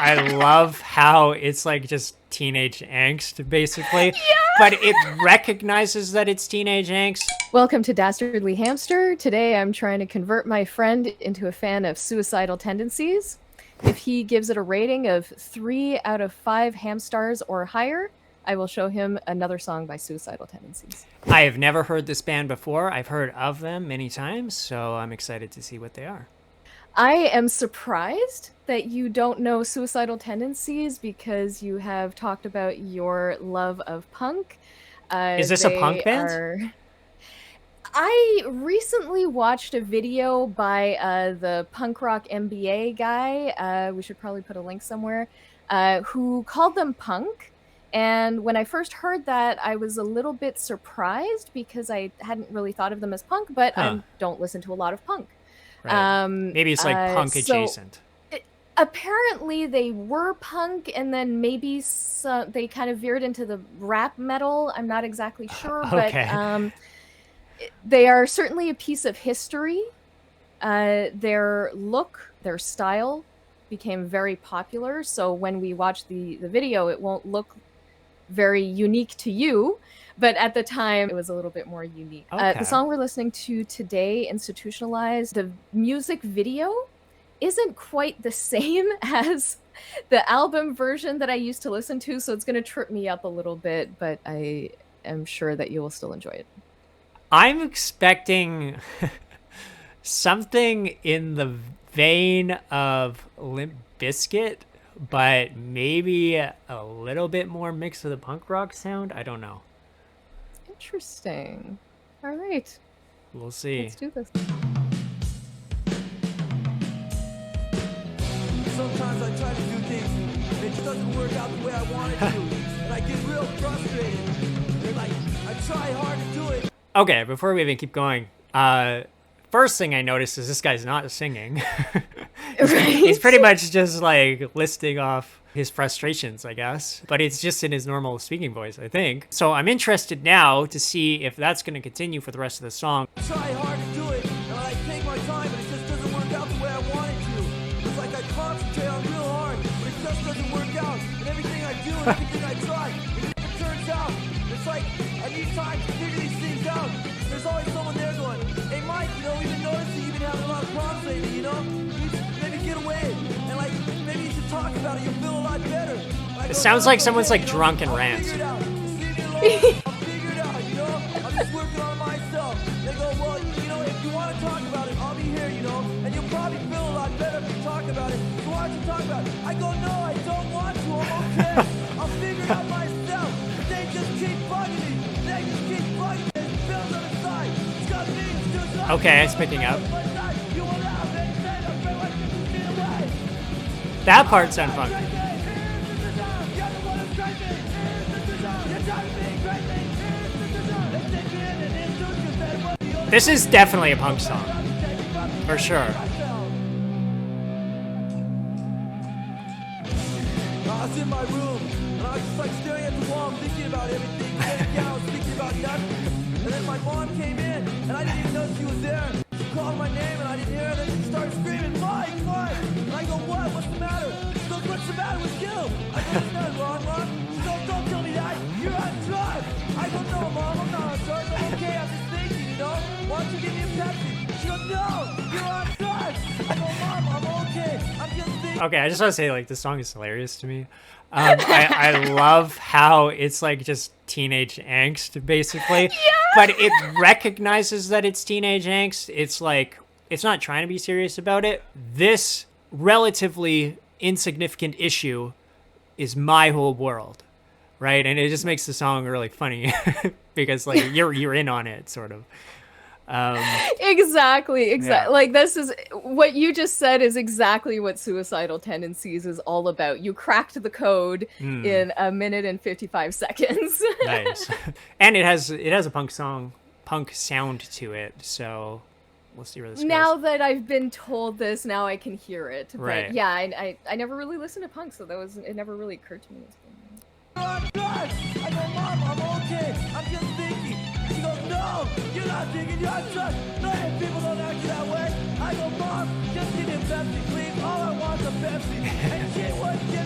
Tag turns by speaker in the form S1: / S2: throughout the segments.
S1: I love how it's like just teenage angst, basically, but it recognizes that it's teenage angst.
S2: Welcome to Dastardly Hamster. Today I'm trying to convert my friend into a fan of Suicidal Tendencies. If he gives it a rating of 3 out of 5 ham stars or higher, I will show him another song by Suicidal Tendencies.
S1: I have never heard this band before. I've heard of them many times, so I'm excited to see what they are.
S2: I am surprised that you don't know Suicidal Tendencies because you have talked about your love of punk.
S1: Is this a punk band?
S2: I recently watched a video by the punk rock MBA guy, we should probably put a link somewhere, who called them punk. And when I first heard that, I was a little bit surprised because I hadn't really thought of them as punk, but I don't listen to a lot of punk.
S1: Right. Maybe it's like punk adjacent.
S2: Apparently they were punk, and then maybe they kind of veered into the rap metal. I'm not exactly sure,
S1: Okay.
S2: but they are certainly a piece of history. Their look, their style became very popular. So when we watch the video, it won't look very unique to you, but at the time it was a little bit more unique.
S1: Okay.
S2: The song we're listening to today, Institutionalized, the music video isn't quite the same as the album version that I used to listen to, so it's going to trip me up a little bit, but I am sure that you will still enjoy it.
S1: I'm expecting something in the vein of Limp Bizkit, but maybe a little bit more mixed with a punk rock sound. I don't know.
S2: Interesting. All right.
S1: We'll see.
S2: Let's do this.
S3: Sometimes I try to do things, and it just doesn't work out the way I want it to, and I get real frustrated. And like, I try hard to do it.
S1: Okay, before we even keep going, first thing I noticed is this guy's not singing. He's pretty much just like listing off his frustrations, I guess, but it's just in his normal speaking voice, I think. So I'm interested now to see if that's going to continue for the rest of the song.
S3: I try hard to do it, and I take my time, and it just doesn't work out the way I want it to. It's like I concentrate on real hard, but it just doesn't work out. And everything I do and everything I try, it never turns out. It's like I need time to figure these things out. There's always someone there going, hey Mike, you know, we've been noticing you've been having a lot of problems lately, you know? You should maybe get away, and like, maybe you should talk about it, you'll feel a lot better.
S1: It sounds like someone's like drunk and rants.
S3: I'll figure it out, you know? I'm just working on myself. They go, well, you know, if you want to talk about it, I'll be here, you know? And you'll probably feel a lot better if you talk about it. So why don't you talk about it? I go, no, I don't want to, I'm okay. I'll figure it out myself. But they just keep bugging me. They just keep bugging me. It feels on the side. It's got me, it's just not
S1: Okay, it's picking up. That part sounds funky. This is definitely a punk song, for sure.
S3: I was in my room, and I was just like staring at the wall, thinking about everything, getting down, thinking about nothing. And then my mom came in, and I didn't even know she was there. She called my name, and I didn't hear her, and then she started screaming, Mike, Mike! And I go, what? What's the matter? She goes, what's the matter with you? I go, there's nothing wrong, Mom. She goes, don't tell me that. You're on drugs. I go, no, Mom, I'm not on drugs. I'm okay, I'm just thinking, you know? Why don't you give me a Pepsi? She goes, no, you're on drugs. I go, Mom, I'm okay. I'm just thinking.
S1: Okay, I just want to say, like, this song is hilarious to me. I love how it's like just teenage angst, basically. But it recognizes that it's teenage angst. It's like, it's not trying to be serious about it. This relatively insignificant issue is my whole world, right? And it just makes the song really funny because like you're in on it, sort of.
S2: Exactly.
S1: Yeah.
S2: Like, this is what you just said is exactly what Suicidal Tendencies is all about. You cracked the code in 1 minute and 55 seconds.
S1: Nice. And it has a punk sound to it, so we'll see where this goes.
S2: Now that I've been told this, now I can hear it. But
S1: Right.
S2: yeah, I never really listened to punk, so it never really occurred to me.
S3: I go, Mom, I'm okay. I'm just thinking. She goes, no, you're not thinking, you're on drugs. No, people don't act that way. I go, Mom, just give me a Pepsi, please. All I want is a Pepsi. And she wouldn't give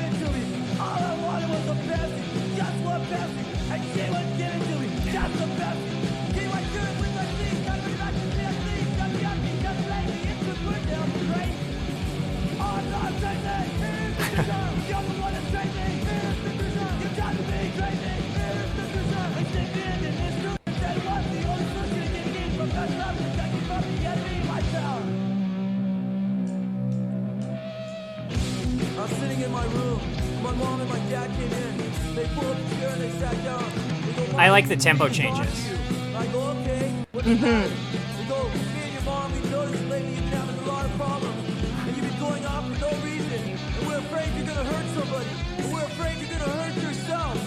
S3: sitting in my room. My mom and my dad came in. They pulled up a chair and they sat down. They go, "Mom,
S1: I like the tempo
S3: we talked
S1: changes.
S3: to you." And I go, "Okay, what's the matter?" They go, "Me and your mom, we've noticed lately you've been having a lot of problems. And you've been going off for no reason. And we're afraid you're going to hurt somebody. And we're afraid you're going to hurt yourself.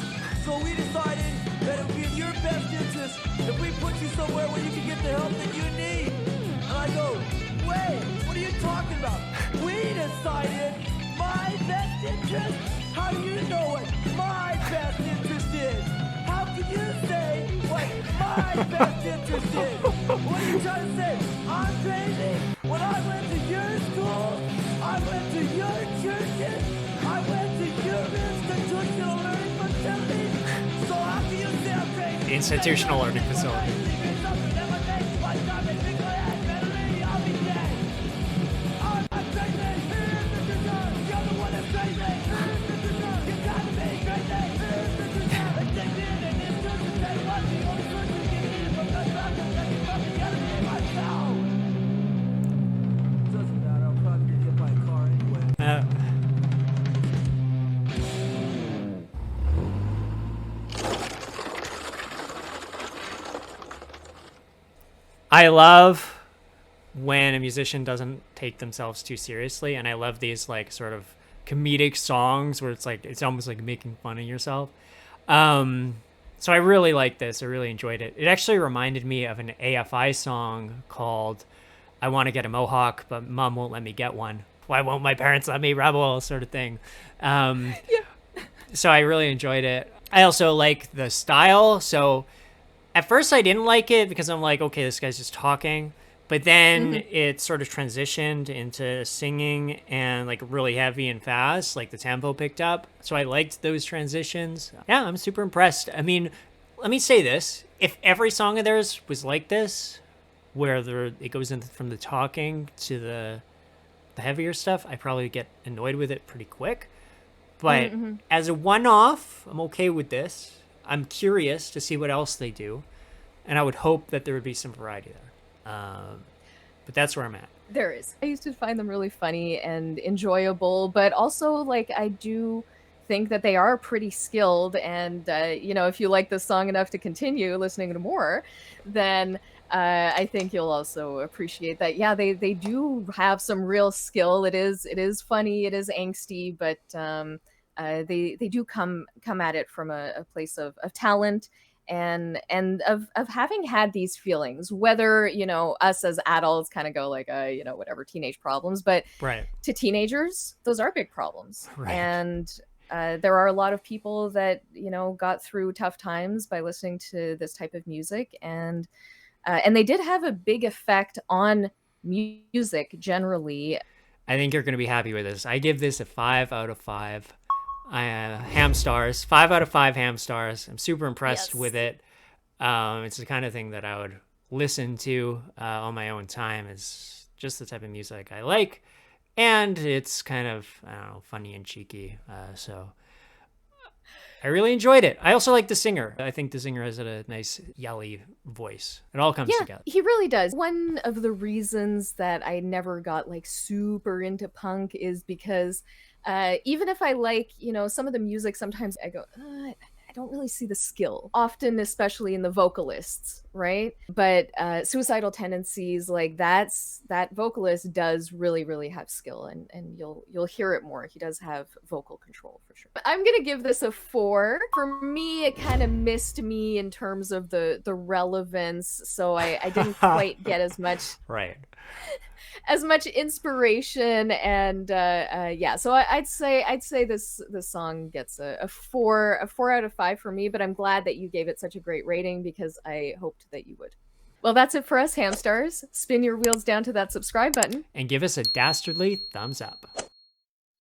S3: So we decided that it would be in your best interest if we put you somewhere where you can get the help that you need." And I go, "Wait, what are you talking about? We decided my best interest? How do you know what my best interest is? How can you say what my best interest is? What are you trying to say? I'm crazy? When I went to your school, I went to your churches, I went to your institutional learning facilities. So how can you say I'm crazy?
S1: Institutional learning facility.
S3: Doesn't matter, I'm probably gonna get by a car anyway.
S1: I love when a musician doesn't take themselves too seriously, and I love these like sort of comedic songs where it's like it's almost like making fun of yourself. So I really like this. I really enjoyed it. It actually reminded me of an AFI song called "I Want to Get a Mohawk, but Mom won't let me get one. Why won't my parents let me rebel?" sort of thing. So I really enjoyed it. I also like the style. So at first I didn't like it because I'm like, okay, this guy's just talking. But then it sort of transitioned into singing and like really heavy and fast, like the tempo picked up. So I liked those transitions. Yeah, I'm super impressed. I mean, let me say this. If every song of theirs was like this, where it goes in from the talking to the heavier stuff, I probably get annoyed with it pretty quick. But as a one-off, I'm okay with this. I'm curious to see what else they do. And I would hope that there would be some variety there. But that's where I'm at.
S2: There is. I used to find them really funny and enjoyable, but also like I do think that they are pretty skilled. And if you like this song enough to continue listening to more, then I think you'll also appreciate that. Yeah, they do have some real skill. It is funny. It is angsty, but they do come at it from a place of talent and of having had these feelings, whether us as adults kind of go like whatever, teenage problems, but
S1: Right.
S2: to teenagers those are big problems.
S1: Right.
S2: And there are a lot of people that got through tough times by listening to this type of music, and they did have a big effect on music generally.
S1: I think you're going to be happy with this. I give this a 5 out of 5. Ham stars. 5 out of 5 ham stars. I'm super impressed with it. It's the kind of thing that I would listen to on my own time. It's just the type of music I like. And it's kind of, I don't know, funny and cheeky. So I really enjoyed it. I also like the singer. I think the singer has a nice yelly voice. It all comes together.
S2: He really does. One of the reasons that I never got like super into punk is because even if I like, some of the music, sometimes I go, I don't really see the skill, often, especially in the vocalists, right? But Suicidal Tendencies, like that vocalist does really, really have skill, and you'll hear it more. He does have vocal control for sure. I'm gonna give this a 4. For me, it kind of missed me in terms of the relevance, so I didn't quite get as much.
S1: Right.
S2: As much inspiration, and so I'd say this song gets a 4 out of 5 for me, but I'm glad that you gave it such a great rating because I hoped that you would. Well, that's it for us, Hamstars. Spin your wheels down to that subscribe button
S1: and give us a dastardly thumbs up.